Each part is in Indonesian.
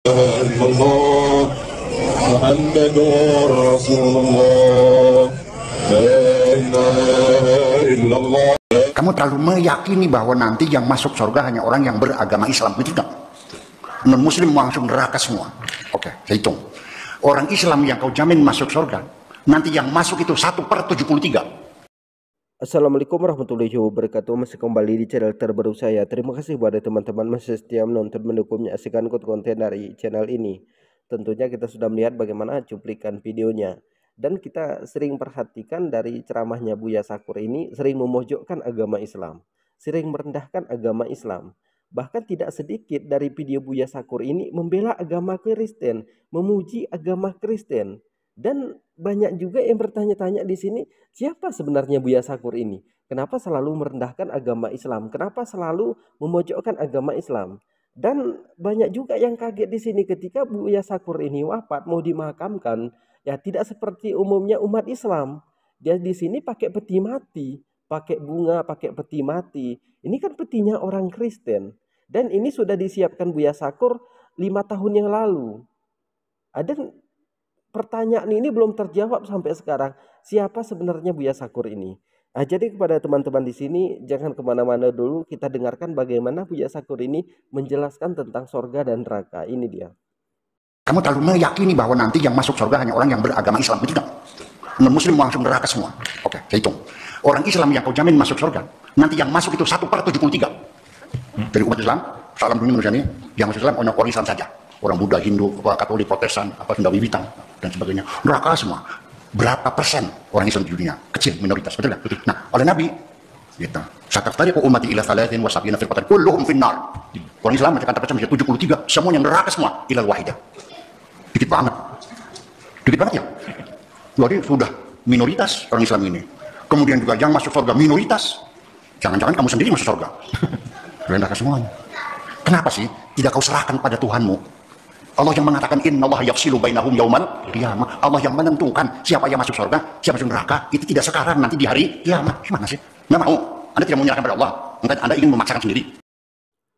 الله محمد رسول الله لا إله إلا الله. Kamu terlalu meyakini bahwa nanti yang masuk surga hanya orang yang beragama Islam, betul tidak? Non-Muslim langsung neraka semua. Oke, saya hitung. Orang Islam yang kau jamin masuk surga, nanti yang masuk itu 1/73. Assalamualaikum warahmatullahi wabarakatuh. Masih kembali di channel terbaru saya. Terima kasih buat teman-teman masih setia menonton, mendukung, menyaksikan konten dari channel ini. Tentunya kita sudah melihat bagaimana cuplikan videonya. Dan kita sering perhatikan dari ceramahnya Buya Syakur ini sering memojokkan agama Islam, sering merendahkan agama Islam. Bahkan tidak sedikit dari video Buya Syakur ini membela agama Kristen, memuji agama Kristen. Dan banyak juga yang bertanya-tanya di sini, siapa sebenarnya Buya Syakur ini? Kenapa selalu merendahkan agama Islam? Kenapa selalu memojokkan agama Islam? Dan banyak juga yang kaget di sini ketika Buya Syakur ini wafat mau dimakamkan, ya tidak seperti umumnya umat Islam. Dia di sini pakai peti mati, pakai bunga, pakai peti mati. Ini kan petinya orang Kristen. Dan ini sudah disiapkan Buya Syakur 5 tahun yang lalu. Ada pertanyaan ini belum terjawab sampai sekarang. Siapa sebenarnya Buya Syakur ini? Nah, jadi kepada teman-teman di sini jangan kemana-mana dulu. Kita dengarkan bagaimana Buya Syakur ini menjelaskan tentang sorga dan neraka. Ini dia. Kamu terlalu meyakini bahwa nanti yang masuk surga hanya orang yang beragama Islam, betul tidak? Non-Muslim langsung neraka semua. Oke, saya hitung. Orang Islam yang kau jamin masuk surga, nanti yang masuk itu 1/73. Dari umat Islam, salam dunia manusia ini, yang masuk Islam orang Islam saja. Orang Buddha, Hindu, Katolik, Protestan, Sunda Wiwitan, dan sebagainya. Neraka semua. Berapa persen orang Islam di dunia? Kecil, minoritas, betul nggak? Nah, oleh Nabi, gitu. Satafariqu ummati ila 73 firqatan kulluhum finnar. Orang Islam mencatat persen 73, semuanya neraka semua, ilal wahidah. Dikit banget. Dikit banget ya. Jadi sudah minoritas orang Islam ini. Kemudian juga yang masuk surga minoritas. Jangan-jangan kamu sendiri masuk surga. Neraka semuanya. Kenapa sih tidak kau serahkan pada Tuhanmu? Allah yang mengatakan innallaha yafsilu bainahum yaumal qiyamah. Allah yang menentukan siapa yang masuk surga, siapa masuk neraka. Itu tidak sekarang, nanti di hari kiamat. Gimana sih? Nggak mau. Anda tidak mau menyerahkan pada Allah. Anda ingin memaksakan sendiri.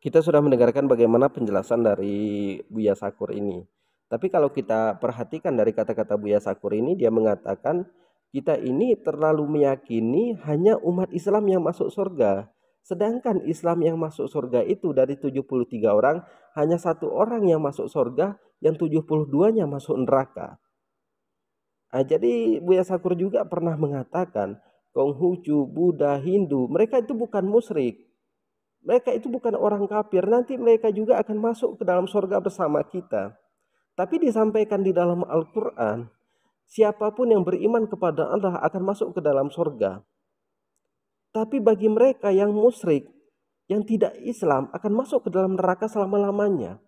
Kita sudah mendengarkan bagaimana penjelasan dari Buya Syakur ini. Tapi kalau kita perhatikan dari kata-kata Buya Syakur ini, dia mengatakan kita ini terlalu meyakini hanya umat Islam yang masuk surga. Sedangkan Islam yang masuk surga itu dari 73 orang, hanya 1 orang yang masuk surga, yang 72-nya masuk neraka. Nah, jadi Buya Syakur juga pernah mengatakan, Konghucu, Buddha, Hindu, mereka itu bukan musyrik. Mereka itu bukan orang kafir, nanti mereka juga akan masuk ke dalam surga bersama kita. Tapi disampaikan di dalam Al-Quran, siapapun yang beriman kepada Allah akan masuk ke dalam surga. Tapi bagi mereka yang musyrik, yang tidak Islam, akan masuk ke dalam neraka selama-lamanya.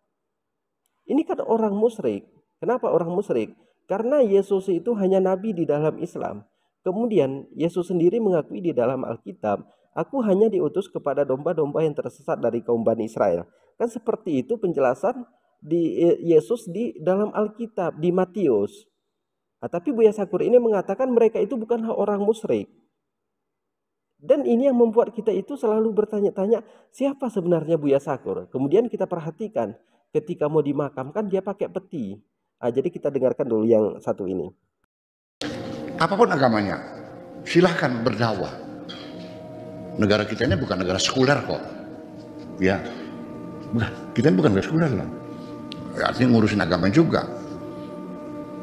Ini kan orang musyrik. Kenapa orang musyrik? Karena Yesus itu hanya nabi di dalam Islam. Kemudian Yesus sendiri mengakui di dalam Alkitab, aku hanya diutus kepada domba-domba yang tersesat dari kaum Bani Israel. Kan seperti itu penjelasan di Yesus di dalam Alkitab, di Matius. Nah, tapi Buya Syakur ini mengatakan mereka itu bukanlah orang musyrik. Dan ini yang membuat kita itu selalu bertanya-tanya, siapa sebenarnya Buya Syakur? Kemudian kita perhatikan, ketika mau dimakamkan dia pakai peti. Nah, jadi kita dengarkan dulu yang satu ini. Apapun agamanya, silahkan berdakwah. Negara kita ini bukan negara sekuler kok. Ya, kita ini bukan negara sekuler lah. Artinya ngurusin agama juga.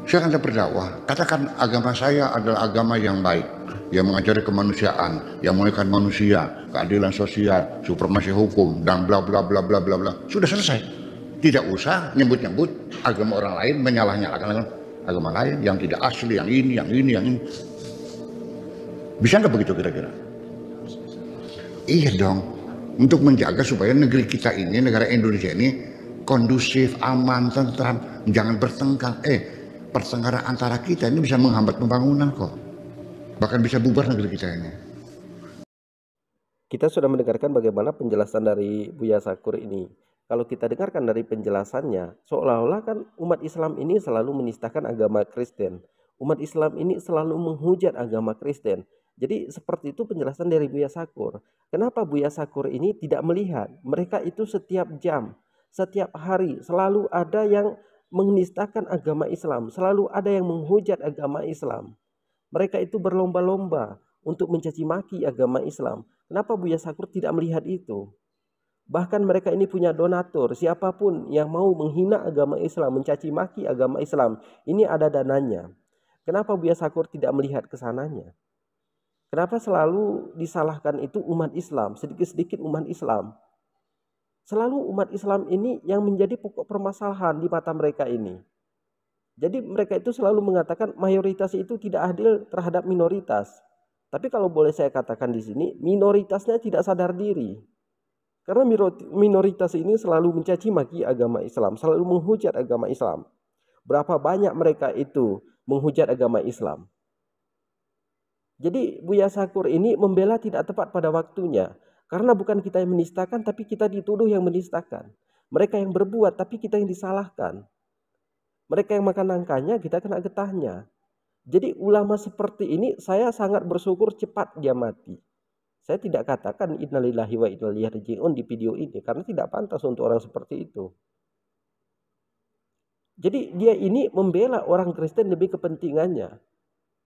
Silahkan berdakwah. Katakan agama saya adalah agama yang baik, yang mengajari kemanusiaan, yang memuliakan manusia, keadilan sosial, supremasi hukum, dan bla bla bla bla bla bla. Sudah selesai. Tidak usah nyebut-nyebut agama orang lain, menyalah-nyalahkan agama lain yang tidak asli, yang ini, yang ini, yang ini. Bisa nggak begitu kira-kira? Iya dong. Untuk menjaga supaya negeri kita ini, negara Indonesia ini kondusif, aman, tentram, jangan bertengkar. Pertengkaran antara kita ini bisa menghambat pembangunan kok. Bahkan bisa bubar negeri kita ini. Kita sudah mendengarkan bagaimana penjelasan dari Buya Syakur ini. Kalau kita dengarkan dari penjelasannya, seolah-olah kan umat Islam ini selalu menistakan agama Kristen. Umat Islam ini selalu menghujat agama Kristen. Jadi seperti itu penjelasan dari Buya Syakur. Kenapa Buya Syakur ini tidak melihat mereka itu setiap jam, Setiap hari selalu ada yang menistakan agama Islam, selalu ada yang menghujat agama Islam. Mereka itu berlomba-lomba untuk mencaci maki agama Islam. Kenapa Buya Sakur tidak melihat itu? Bahkan mereka ini punya donatur, siapapun yang mau menghina agama Islam, mencaci maki agama Islam, ini ada dananya. Kenapa Buya Sakur tidak melihat ke sananya? Kenapa selalu disalahkan itu umat Islam, sedikit-sedikit umat Islam? Selalu umat Islam ini yang menjadi pokok permasalahan di mata mereka ini. Jadi mereka itu selalu mengatakan mayoritas itu tidak adil terhadap minoritas. Tapi kalau boleh saya katakan di sini, minoritasnya tidak sadar diri. Karena minoritas ini selalu mencaci maki agama Islam, selalu menghujat agama Islam. Berapa banyak mereka itu menghujat agama Islam. Jadi Buya Sakur ini membela tidak tepat pada waktunya. Karena bukan kita yang menistakan, tapi kita dituduh yang menistakan. Mereka yang berbuat, tapi kita yang disalahkan. Mereka yang makan nangkanya, kita kena getahnya. Jadi ulama seperti ini saya sangat bersyukur cepat dia mati. Saya tidak katakan innalillahi wa inna ilaihi raji'un di video ini karena tidak pantas untuk orang seperti itu. Jadi dia ini membela orang Kristen demi kepentingannya.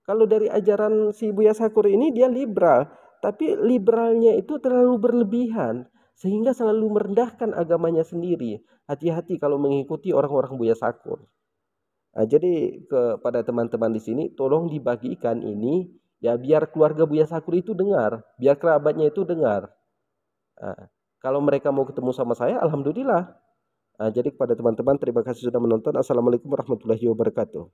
Kalau dari ajaran si Buya Sakur ini dia liberal, tapi liberalnya itu terlalu berlebihan sehingga selalu merendahkan agamanya sendiri. Hati-hati kalau mengikuti orang-orang Buya Sakur. Nah, jadi kepada teman-teman di sini tolong dibagikan ini. Ya biar keluarga Buya Sakur itu dengar, biar kerabatnya itu dengar. Nah, kalau mereka mau ketemu sama saya, alhamdulillah. Nah, jadi kepada teman-teman terima kasih sudah menonton. Assalamualaikum warahmatullahi wabarakatuh.